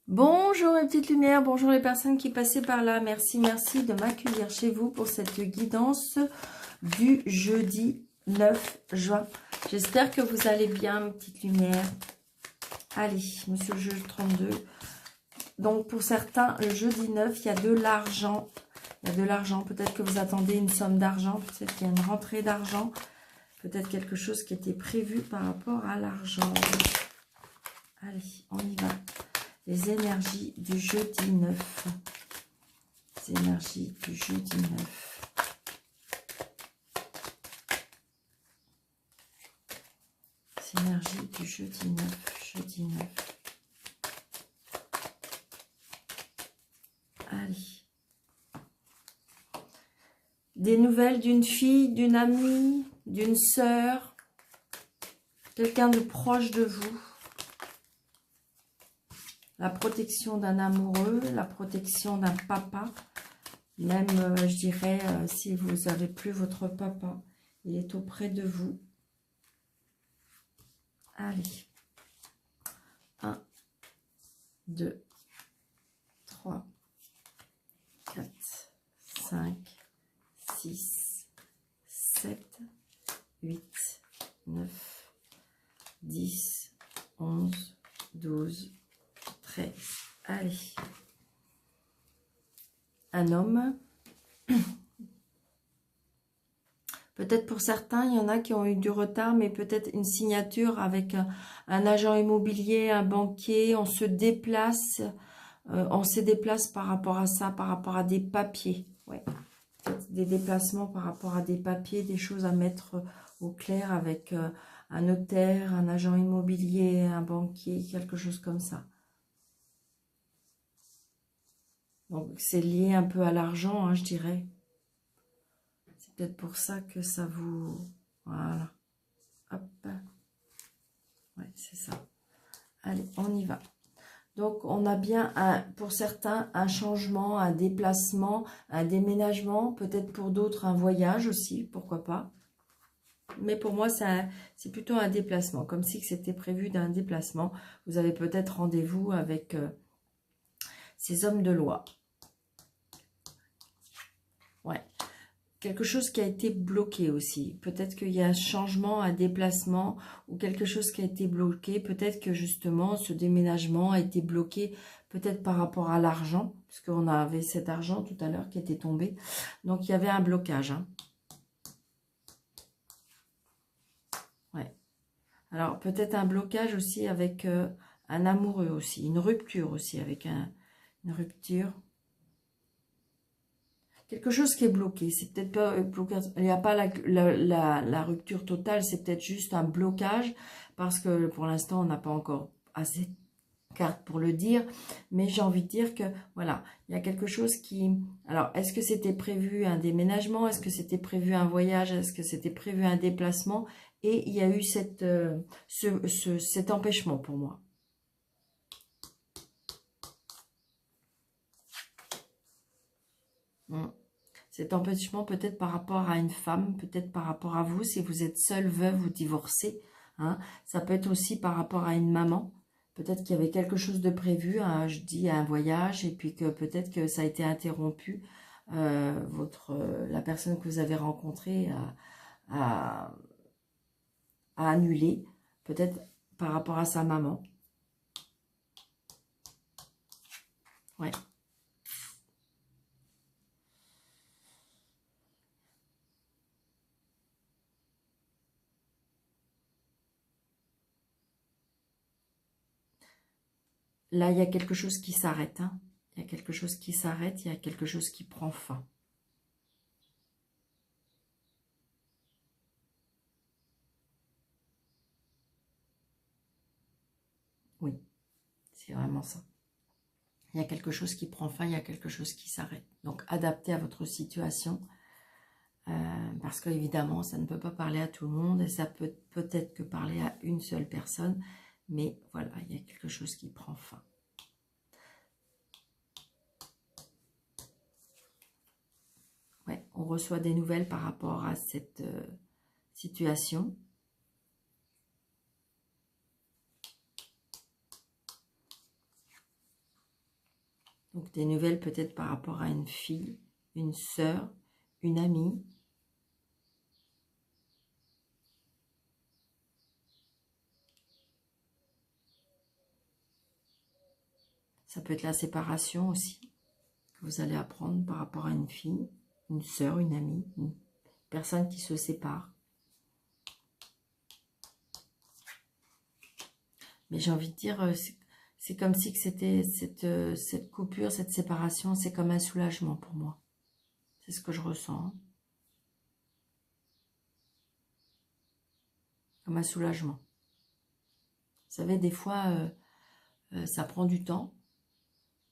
Bonjour les petites lumières, bonjour les personnes qui passaient par là. Merci de m'accueillir chez vous pour cette guidance du jeudi 9 juin. J'espère que vous allez bien, mes petites lumières. Allez, monsieur le juge 32. Donc pour certains, le jeudi 9, il y a de l'argent. Il y a de l'argent, peut-être que vous attendez une somme d'argent, peut-être qu'il y a une rentrée d'argent. Peut-être quelque chose qui était prévu par rapport à l'argent. Allez, on y va. Les énergies du jeudi 9. Les énergies du jeudi 9. Les énergies du jeudi 9. Jeudi 9. Allez. Des nouvelles d'une fille, d'une amie, d'une sœur. Quelqu'un de proche de vous. La protection d'un amoureux, la protection d'un papa. Même, je dirais, si vous n'avez plus votre papa, il est auprès de vous. Allez. 1, 2, 3, 4, 5, 6, 7, 8, 9, 10, 11, 12, 13. Allez. Un homme. Peut-être pour certains, il y en a qui ont eu du retard, mais peut-être une signature avec un agent immobilier, un banquier. On se déplace par rapport à ça, par rapport à des papiers. Ouais. Des déplacements par rapport à des papiers, des choses à mettre au clair avec un notaire, un agent immobilier, un banquier, quelque chose comme ça. Donc, c'est lié un peu à l'argent, hein, je dirais. C'est peut-être pour ça que ça vous... Voilà. Hop. Ouais, c'est ça. Allez, on y va. Donc, on a bien, pour certains, un changement, un déplacement, un déménagement. Peut-être pour d'autres, un voyage aussi, pourquoi pas. Mais pour moi, c'est plutôt un déplacement. Comme si c'était prévu d'un déplacement. Vous avez peut-être rendez-vous avec ces hommes de loi. Ouais. Quelque chose qui a été bloqué aussi. Peut-être qu'il y a un changement, un déplacement ou quelque chose qui a été bloqué. Peut-être que justement ce déménagement a été bloqué peut-être par rapport à l'argent. Puisqu'on avait cet argent tout à l'heure qui était tombé. Donc il y avait un blocage. Hein. Ouais. Alors peut-être un blocage aussi avec un amoureux aussi. Une rupture aussi avec une rupture. Quelque chose qui est bloqué, c'est peut-être pas bloqué, il n'y a pas la rupture totale, c'est peut-être juste un blocage, parce que pour l'instant, on n'a pas encore assez de cartes pour le dire, mais j'ai envie de dire que, voilà, il y a quelque chose qui... Alors, est-ce que c'était prévu un déménagement? Est-ce que c'était prévu un voyage? Est-ce que c'était prévu un déplacement? Et il y a eu cet empêchement pour moi. Cet empêchement peut-être par rapport à une femme, peut-être par rapport à vous, si vous êtes seule, veuve ou divorcée. Hein. Ça peut être aussi par rapport à une maman. Peut-être qu'il y avait quelque chose de prévu, hein, je dis un voyage, et puis que peut-être que ça a été interrompu. La personne que vous avez rencontrée a annulé, peut-être par rapport à sa maman. Ouais. Là, il y a quelque chose qui s'arrête. Hein. Il y a quelque chose qui s'arrête, il y a quelque chose qui prend fin. Oui, c'est vraiment ça. Il y a quelque chose qui prend fin, il y a quelque chose qui s'arrête. Donc, adaptez à votre situation. Parce qu'évidemment, ça ne peut pas parler à tout le monde. Et ça peut peut-être que parler à une seule personne. Mais voilà, il y a quelque chose qui prend fin. Ouais, on reçoit des nouvelles par rapport à cette situation. Donc des nouvelles peut-être par rapport à une fille, une sœur, une amie. Ça peut être la séparation aussi, que vous allez apprendre par rapport à une fille, une sœur, une amie, une personne qui se sépare. Mais j'ai envie de dire, c'est comme si que c'était cette coupure, cette séparation, c'est comme un soulagement pour moi. C'est ce que je ressens. Hein. Comme un soulagement. Vous savez, des fois, ça prend du temps.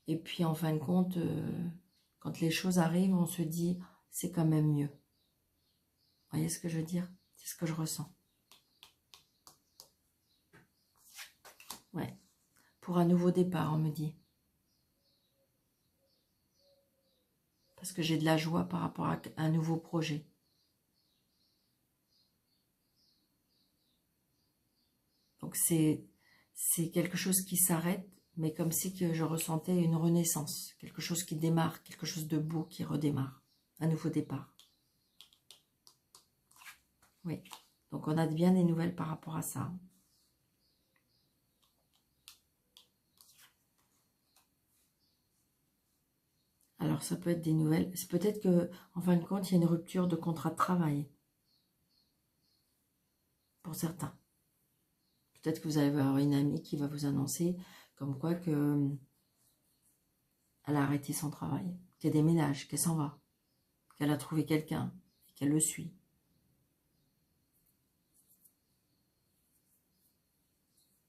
Et puis, en fin de compte, quand les choses arrivent, on se dit, c'est quand même mieux. Vous voyez ce que je veux dire? C'est ce que je ressens. Ouais. Pour un nouveau départ, on me dit. Parce que j'ai de la joie par rapport à un nouveau projet. Donc c'est quelque chose qui s'arrête, mais comme si que je ressentais une renaissance. Quelque chose qui démarre, quelque chose de beau qui redémarre. Un nouveau départ. Oui. Donc on a bien des nouvelles par rapport à ça. Alors ça peut être des nouvelles. C'est peut-être que, en fin de compte, il y a une rupture de contrat de travail. Pour certains. Peut-être que vous allez avoir une amie qui va vous annoncer comme quoi que elle a arrêté son travail, qu'elle déménage, qu'elle s'en va, qu'elle a trouvé quelqu'un et qu'elle le suit.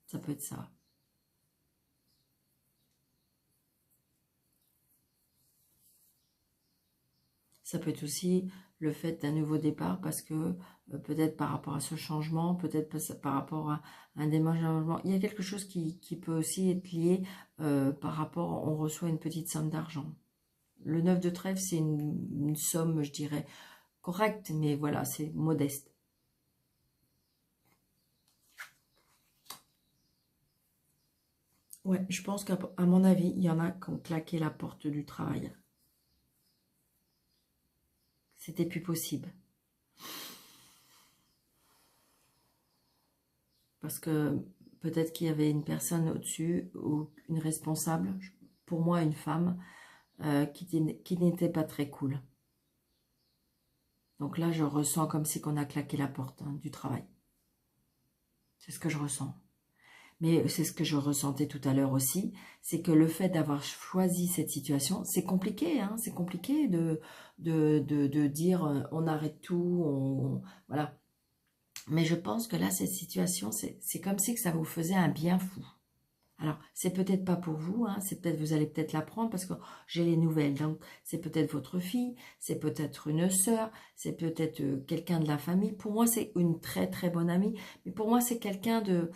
Ça peut être ça. Ça peut être aussi le fait d'un nouveau départ parce que peut-être par rapport à ce changement, peut-être par rapport à un déménagement, il y a quelque chose qui peut aussi être lié par rapport, on reçoit une petite somme d'argent. Le 9 de trèfle, c'est une somme, je dirais, correcte, mais voilà, c'est modeste. Ouais, je pense qu'à mon avis, il y en a qui ont claqué la porte du travail. C'était plus possible. Parce que peut-être qu'il y avait une personne au-dessus ou une responsable, pour moi une femme, qui n'était pas très cool. Donc là, je ressens comme si qu'on a claqué la porte du travail. C'est ce que je ressens. Mais c'est ce que je ressentais tout à l'heure aussi, c'est que le fait d'avoir choisi cette situation, c'est compliqué, hein, c'est compliqué de dire on arrête tout, voilà. Mais je pense que là, cette situation, c'est comme si que ça vous faisait un bien fou. Alors, c'est peut-être pas pour vous, hein, c'est peut-être vous allez peut-être l'apprendre parce que j'ai les nouvelles. Donc, c'est peut-être votre fille, c'est peut-être une sœur, c'est peut-être quelqu'un de la famille. Pour moi, c'est une très très bonne amie, mais pour moi, c'est quelqu'un de,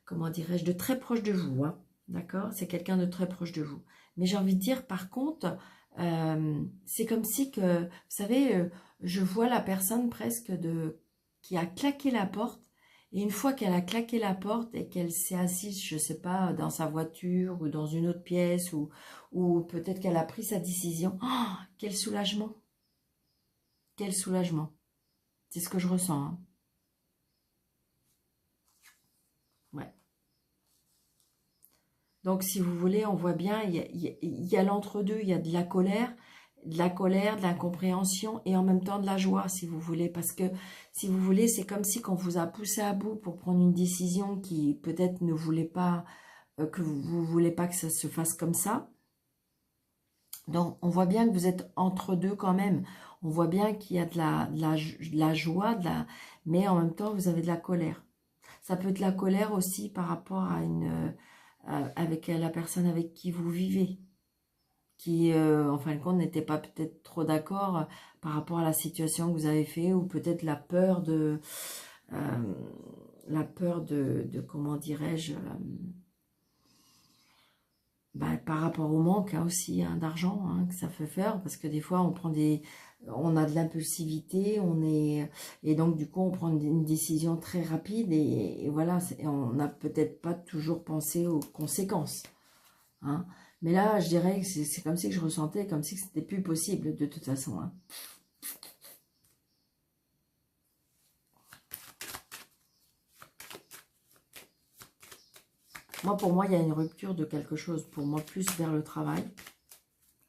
comment dirais-je, de très proche de vous, hein, d'accord? C'est quelqu'un de très proche de vous. Mais j'ai envie de dire, par contre, c'est comme si que, vous savez, je vois la personne presque qui a claqué la porte. Et une fois qu'elle a claqué la porte et qu'elle s'est assise, je ne sais pas, dans sa voiture ou dans une autre pièce, ou peut-être qu'elle a pris sa décision, oh, quel soulagement! Quel soulagement! C'est ce que je ressens. Hein. Ouais. Donc, si vous voulez, on voit bien, il y a l'entre-deux, il y a de la colère, de l'incompréhension et en même temps de la joie, si vous voulez. Parce que, si vous voulez, c'est comme si qu'on vous a poussé à bout pour prendre une décision qui peut-être ne voulait pas, que vous ne voulez pas que ça se fasse comme ça. Donc, on voit bien que vous êtes entre deux quand même. On voit bien qu'il y a de la joie, mais en même temps, vous avez de la colère. Ça peut être la colère aussi par rapport à avec la personne avec qui vous vivez, qui, en fin de compte, n'était pas peut-être trop d'accord par rapport à la situation que vous avez fait, ou peut-être la peur de comment dirais-je, par rapport au manque hein, aussi hein, d'argent hein, que ça fait faire, parce que des fois on a de l'impulsivité, et donc du coup on prend une décision très rapide et voilà, on n'a peut-être pas toujours pensé aux conséquences. Hein. Mais là, je dirais que c'est comme si que je ressentais, comme si c'était plus possible de toute façon. Hein. Moi, pour moi, il y a une rupture de quelque chose. Pour moi, plus vers le travail.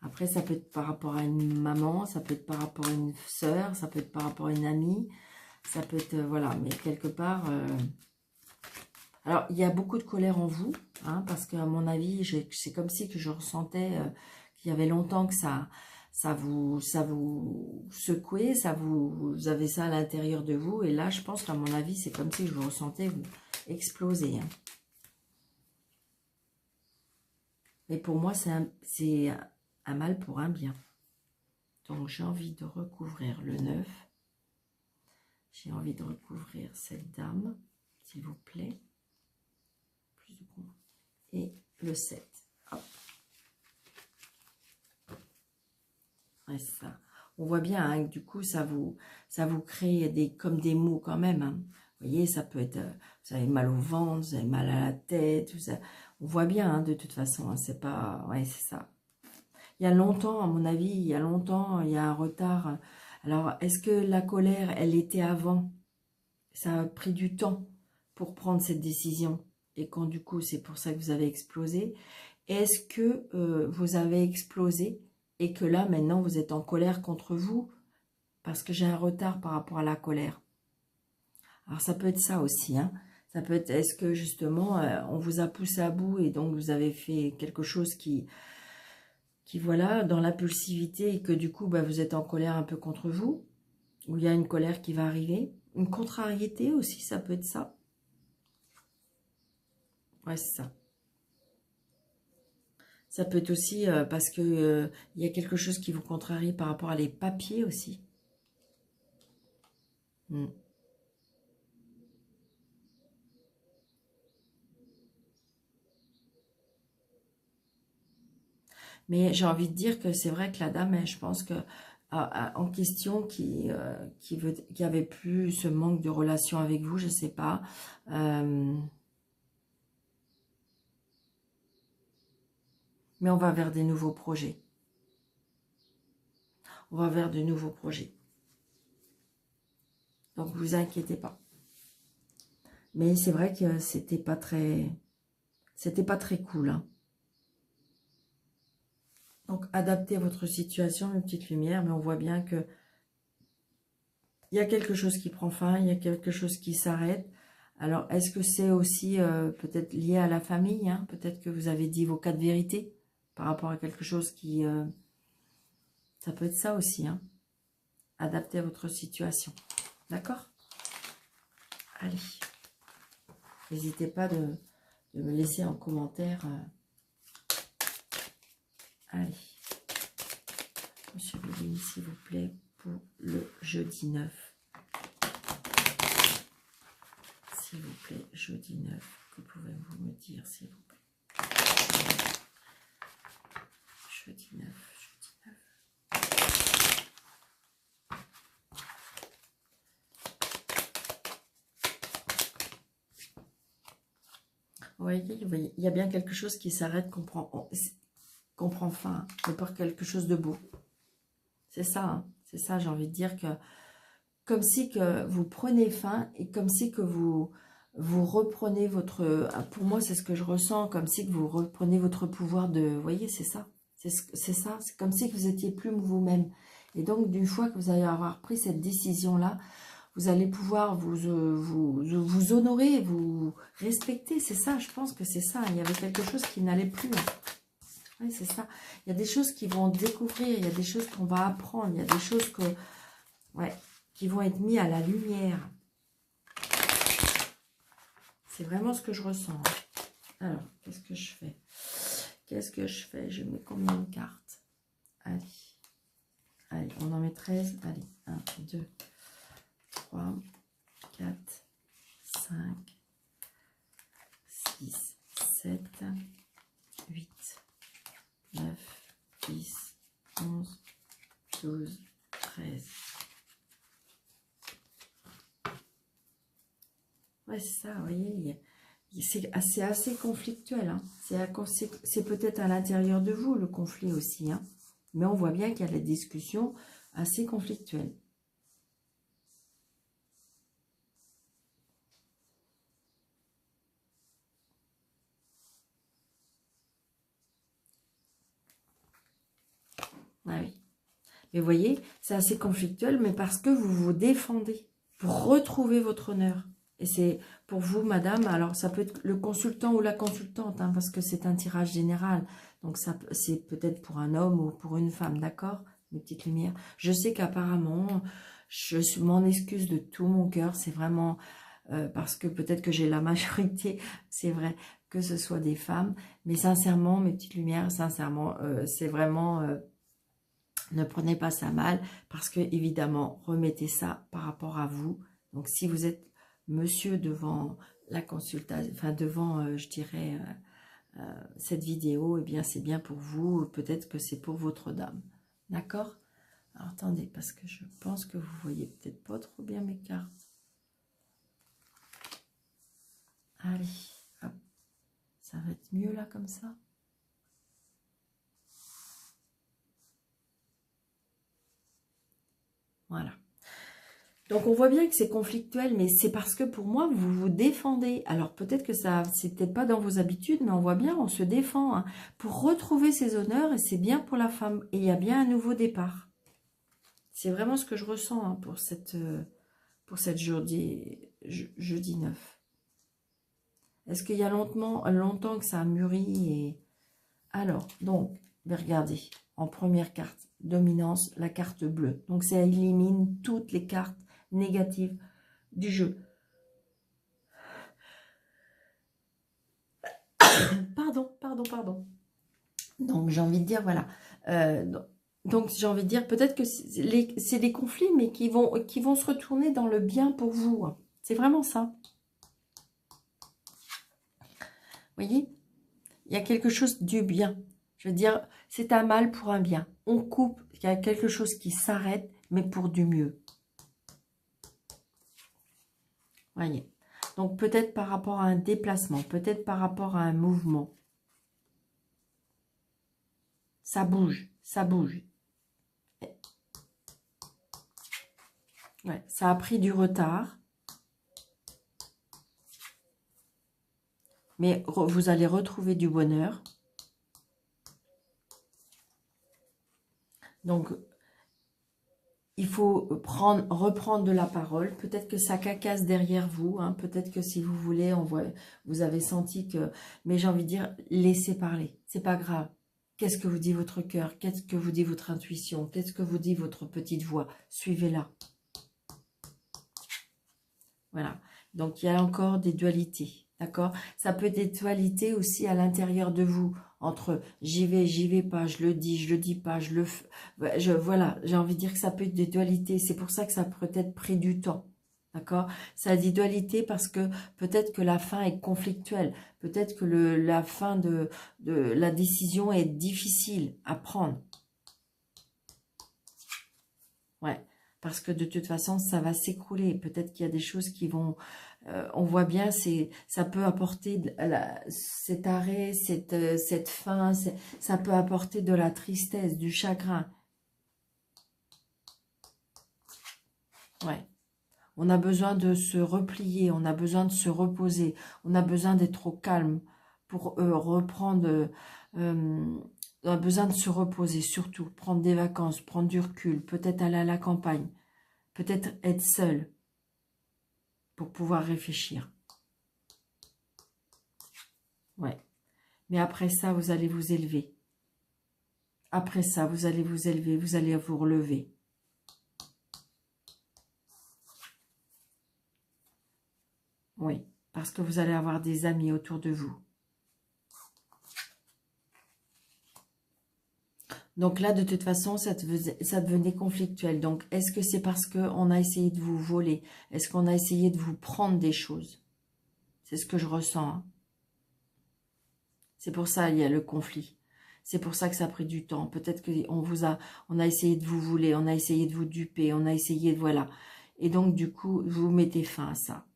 Après, ça peut être par rapport à une maman, ça peut être par rapport à une sœur, ça peut être par rapport à une amie. Ça peut être, voilà, mais quelque part... Alors, il y a beaucoup de colère en vous, hein, parce qu'à mon avis, c'est comme si que je ressentais qu'il y avait longtemps que ça vous secouait, vous avez ça à l'intérieur de vous. Et là, je pense qu'à mon avis, c'est comme si je vous ressentais vous exploser. Hein. Mais pour moi, c'est un mal pour un bien. Donc, j'ai envie de recouvrir le 9. J'ai envie de recouvrir cette dame, s'il vous plaît. Et le 7. Hop. Ouais, ça. On voit bien, hein, que du coup, ça vous crée comme des maux quand même. Hein. Vous voyez, ça peut être, vous avez mal au ventre, vous avez mal à la tête. On voit bien, hein, de toute façon. Hein, c'est pas, ouais, c'est ça. Il y a longtemps, à mon avis, il y a longtemps, il y a un retard. Alors, est-ce que la colère, elle était avant? Ça a pris du temps pour prendre cette décision. Et quand du coup, c'est pour ça que vous avez explosé. Est-ce que vous avez explosé et que là, maintenant, vous êtes en colère contre vous? Parce que j'ai un retard par rapport à la colère. Alors, ça peut être ça aussi. Hein. Ça peut être, est-ce que justement, on vous a poussé à bout et donc vous avez fait quelque chose qui voilà, dans l'impulsivité et que du coup, bah, vous êtes en colère un peu contre vous? Ou il y a une colère qui va arriver? Une contrariété aussi, ça peut être ça. Ouais, c'est ça. Ça peut être aussi parce que il y a quelque chose qui vous contrarie par rapport à les papiers aussi. Hmm. Mais j'ai envie de dire que c'est vrai que la dame, je pense que en question, qui avait plus ce manque de relation avec vous, je sais pas. Mais on va vers des nouveaux projets. On va vers de nouveaux projets. Donc, vous inquiétez pas. Mais c'est vrai que c'était pas très cool. Hein. Donc, adaptez votre situation, une petite lumière, mais on voit bien que il y a quelque chose qui prend fin, il y a quelque chose qui s'arrête. Alors, est-ce que c'est aussi peut-être lié à la famille, hein? Peut-être que vous avez dit vos 4 vérités par rapport à quelque chose qui... ça peut être ça aussi, hein? Adaptez à votre situation. D'accord? Allez. N'hésitez pas de me laisser en commentaire. Allez. Monsieur Béline, s'il vous plaît, pour le jeudi 9. S'il vous plaît, jeudi 9. Que pouvez-vous me dire, s'il vous plaît? Jeudi 9, jeudi 9. Vous voyez, il y a bien quelque chose qui s'arrête, qu'on prend fin, mais par quelque chose de beau. C'est ça, hein, c'est ça, j'ai envie de dire que comme si que vous prenez fin et comme si que vous reprenez votre... Pour moi, c'est ce que je ressens, comme si que vous reprenez votre pouvoir de... Vous voyez, c'est ça. C'est ça, c'est comme si que vous étiez plus vous-même. Et donc, d'une fois que vous allez avoir pris cette décision-là, vous allez pouvoir vous honorer, vous respecter. C'est ça, je pense que c'est ça. Il y avait quelque chose qui n'allait plus. Oui, c'est ça. Il y a des choses qui vont découvrir, il y a des choses qu'on va apprendre, il y a des choses que, ouais, qui vont être mises à la lumière. C'est vraiment ce que je ressens. Alors, qu'est-ce que je fais? Qu'est-ce que je fais? Je mets combien de cartes? Allez. Allez, on en met 13. Allez, 1, 2, 3, 4, 5, 6, 7, 8, 9, 10, 11, 12, 13. Ouais, c'est ça, vous voyez, il C'est assez conflictuel. Hein. C'est peut-être à l'intérieur de vous, le conflit aussi. Hein. Mais on voit bien qu'il y a des discussions assez conflictuelles. Ah oui. Mais vous voyez, c'est assez conflictuel, mais parce que vous vous défendez pour retrouver votre honneur. Et c'est pour vous, madame, alors ça peut être le consultant ou la consultante, hein, parce que c'est un tirage général. Donc c'est peut-être pour un homme ou pour une femme, d'accord? Mes petites lumières. Je sais qu'apparemment, je m'en excuse de tout mon cœur. C'est vraiment parce que peut-être que j'ai la majorité, c'est vrai, que ce soit des femmes. Mais sincèrement, mes petites lumières, sincèrement, c'est vraiment... ne prenez pas ça mal, parce que évidemment, remettez ça par rapport à vous. Donc, si vous êtes monsieur devant la consultation, enfin devant, je dirais, cette vidéo, eh bien, c'est bien pour vous. Peut-être que c'est pour votre dame. D'accord? Alors, attendez, parce que je pense que vous voyez peut-être pas trop bien mes cartes. Allez, hop. Ça va être mieux là, comme ça. Voilà. Donc, on voit bien que c'est conflictuel, mais c'est parce que pour moi, vous vous défendez. Alors, peut-être que ça, c'est peut-être pas dans vos habitudes, mais on voit bien, on se défend hein, pour retrouver ses honneurs et c'est bien pour la femme. Et il y a bien un nouveau départ. C'est vraiment ce que je ressens hein, pour cette jeudi 9. Est-ce qu'il y a longtemps que ça a mûri et... Alors, donc, regardez, en première carte, dominance, la carte bleue. Donc, ça élimine toutes les cartes négatives du jeu. Pardon. Donc, j'ai envie de dire, voilà. Donc, j'ai envie de dire, peut-être que c'est des conflits, mais qui vont se retourner dans le bien pour vous. Hein. C'est vraiment ça. Vous voyez? Il y a quelque chose du bien. Je veux dire, c'est un mal pour un bien. On coupe, il y a quelque chose qui s'arrête, mais pour du mieux. Voyez. Donc, peut-être par rapport à un déplacement, peut-être par rapport à un mouvement. Ça bouge, ça bouge. Ouais, ça a pris du retard. Mais vous allez retrouver du bonheur. Donc, il faut reprendre de la parole. Peut-être que ça cacasse derrière vous. Hein. Peut-être que si vous voulez, vous avez senti que... Mais j'ai envie de dire, laissez parler. C'est pas grave. Qu'est-ce que vous dit votre cœur? Qu'est-ce que vous dit votre intuition? Qu'est-ce que vous dit votre petite voix? Suivez-la. Voilà. Donc, il y a encore des dualités. D'accord? Ça peut être des dualités aussi à l'intérieur de vous. Entre j'y vais pas, je le dis pas, voilà, j'ai envie de dire que ça peut être des dualités. C'est pour ça que ça peut être pris du temps. D'accord? Ça dit dualité parce que peut-être que la fin est conflictuelle. Peut-être que la fin de la décision est difficile à prendre. Ouais. Parce que de toute façon, ça va s'écrouler. Peut-être qu'il y a des choses qui vont... on voit bien, ça peut apporter cet arrêt, cette fin, ça peut apporter de la tristesse, du chagrin. Ouais. On a besoin de se replier, on a besoin de se reposer, on a besoin d'être au calme pour reprendre... on a besoin de se reposer, surtout, prendre des vacances, prendre du recul, peut-être aller à la campagne, peut-être être seul pour pouvoir réfléchir. Ouais. Mais après ça, vous allez vous élever. Après ça, vous allez vous élever, vous allez vous relever. Oui, parce que vous allez avoir des amis autour de vous. Donc là, de toute façon, ça devenait conflictuel. Donc, est-ce que c'est parce qu'on a essayé de vous voler? Est-ce qu'on a essayé de vous prendre des choses? C'est ce que je ressens. Hein. C'est pour ça qu'il y a le conflit. C'est pour ça que ça a pris du temps. Peut-être on a essayé de vous voler, on a essayé de vous duper, on a essayé de... Voilà. Et donc, du coup, vous mettez fin à ça.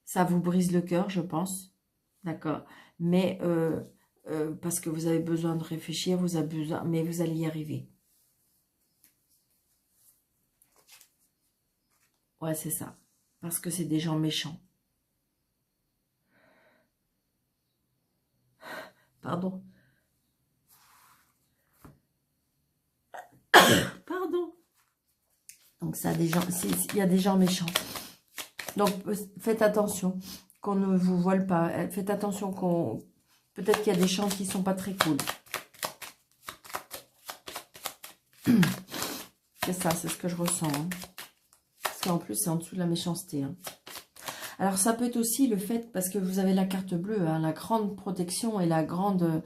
Ça vous brise le cœur, je pense. d'accord? Mais parce que vous avez besoin de réfléchir, vous avez besoin, mais vous allez y arriver. Ouais, c'est ça. Parce que c'est des gens méchants. Pardon. Pardon. Donc ça, des gens, il y a des gens méchants. Donc faites attention qu'on ne vous vole pas. Faites attention qu'on... Peut-être qu'il y a des gens qui ne sont pas très cool. C'est ça, c'est ce que je ressens. Hein. Parce qu'en plus, c'est en dessous de la méchanceté. Hein. Alors, ça peut être aussi le fait, parce que vous avez la carte bleue, hein, la grande protection et la grande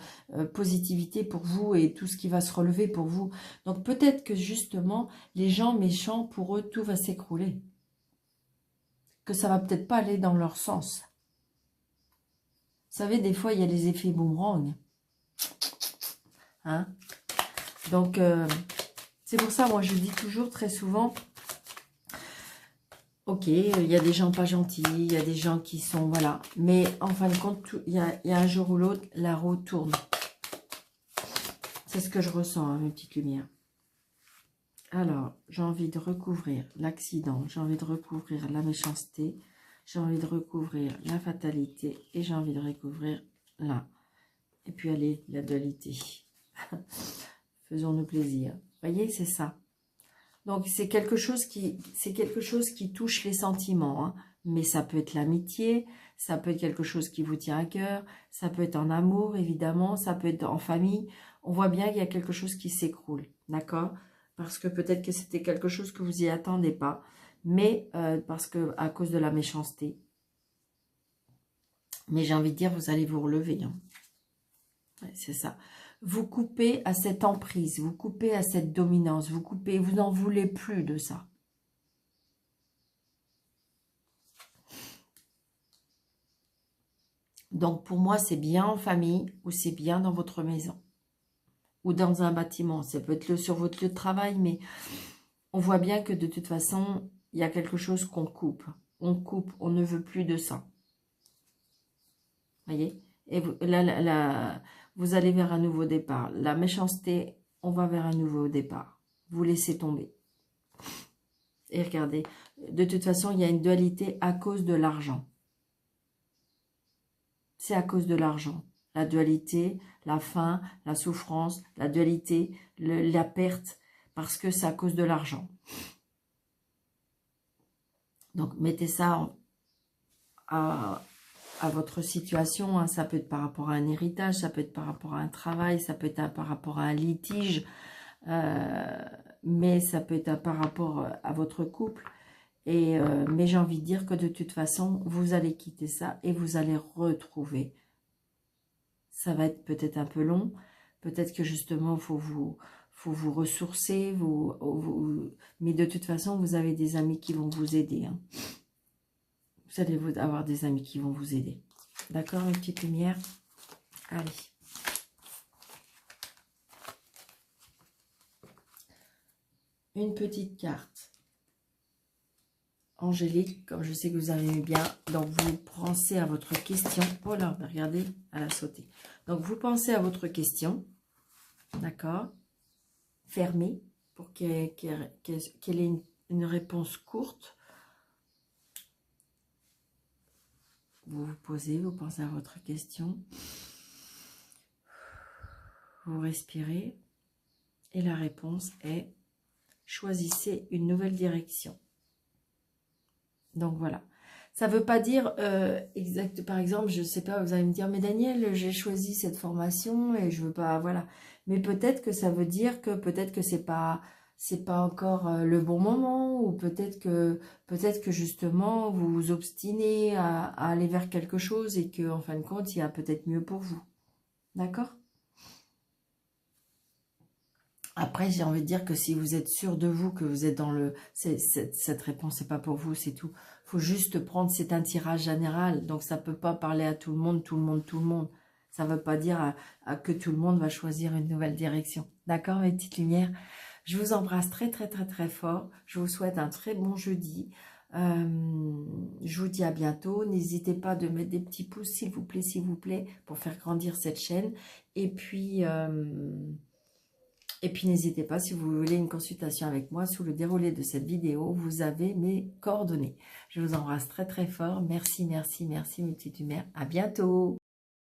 positivité pour vous et tout ce qui va se relever pour vous. Donc, peut-être que justement, les gens méchants, pour eux, tout va s'écrouler. Que ça va peut-être pas aller dans leur sens. Vous savez, des fois, il y a les effets boomerang. Hein? Donc, c'est pour ça, moi, je dis toujours très souvent... Ok, il y a des gens pas gentils, il y a des gens qui sont... Voilà. Mais en fin de compte, il y a un jour ou l'autre, la roue tourne. C'est ce que je ressens, hein, mes petites lumières. Alors, j'ai envie de recouvrir l'accident, j'ai envie de recouvrir la méchanceté, j'ai envie de recouvrir la fatalité et j'ai envie de recouvrir là. Et puis, allez, la dualité. Faisons-nous plaisir. Vous voyez, c'est ça. Donc, c'est quelque chose qui touche les sentiments. Hein. Mais ça peut être l'amitié, ça peut être quelque chose qui vous tient à cœur, ça peut être en amour, évidemment, ça peut être en famille. On voit bien qu'il y a quelque chose qui s'écroule, d'accord? Parce que peut-être que c'était quelque chose que vous y attendez pas, mais parce que à cause de la méchanceté. Mais j'ai envie de dire, vous allez vous relever. Hein. Ouais, c'est ça. Vous coupez à cette emprise, vous coupez à cette dominance, vous coupez, vous n'en voulez plus de ça. Donc pour moi, c'est bien en famille ou c'est bien dans votre maison ou dans un bâtiment. Ça peut être sur votre lieu de travail, mais on voit bien que de toute façon, il y a quelque chose qu'on coupe. On coupe, on ne veut plus de ça. Voyez? Et vous, vous allez vers un nouveau départ. La méchanceté, on va vers un nouveau départ. Vous laissez tomber. Et regardez, de toute façon, il y a une dualité à cause de l'argent. C'est à cause de l'argent. La dualité, la faim, la souffrance, la dualité, la perte, parce que c'est à cause de l'argent. Donc, mettez ça à votre situation. Hein. Ça peut être par rapport à un héritage, ça peut être par rapport à un travail, ça peut être par rapport à un litige, mais ça peut être par rapport à votre couple. Mais j'ai envie de dire que de toute façon, vous allez quitter ça et vous allez retrouver. Ça va être peut-être un peu long. Peut-être que justement, il faut vous ressourcer. Mais de toute façon, vous avez des amis qui vont vous aider. Hein. Vous allez avoir des amis qui vont vous aider. D'accord, une petite lumière. Allez. Une petite carte. Angélique, comme je sais que vous aimez bien, donc vous pensez à votre question. Oh là, regardez, elle a sauté. Donc vous pensez à votre question, d'accord? Fermée, pour qu'elle ait une réponse courte. Vous vous posez, vous pensez à votre question. Vous respirez. Et la réponse est, choisissez une nouvelle direction. Donc voilà, ça ne veut pas dire exact. Par exemple, je ne sais pas, vous allez me dire, mais Daniel, j'ai choisi cette formation et je veux pas, voilà. Mais peut-être que ça veut dire que c'est pas encore le bon moment, ou peut-être que justement vous vous obstinez à aller vers quelque chose et que en fin de compte, il y a peut-être mieux pour vous. D'accord? Après, j'ai envie de dire que si vous êtes sûr de vous, que vous êtes dans le... Cette réponse n'est pas pour vous, c'est tout. Il faut juste prendre, c'est un tirage général. Donc, ça ne peut pas parler à tout le monde. Ça ne veut pas dire que tout le monde va choisir une nouvelle direction. D'accord, mes petites lumières? Je vous embrasse très, très, très, très fort. Je vous souhaite un très bon jeudi. Je vous dis à bientôt. N'hésitez pas de mettre des petits pouces, s'il vous plaît, pour faire grandir cette chaîne. Et puis n'hésitez pas, si vous voulez une consultation avec moi, sous le déroulé de cette vidéo, vous avez mes coordonnées. Je vous embrasse très très fort. Merci, merci, merci mes petites lumières. À bientôt.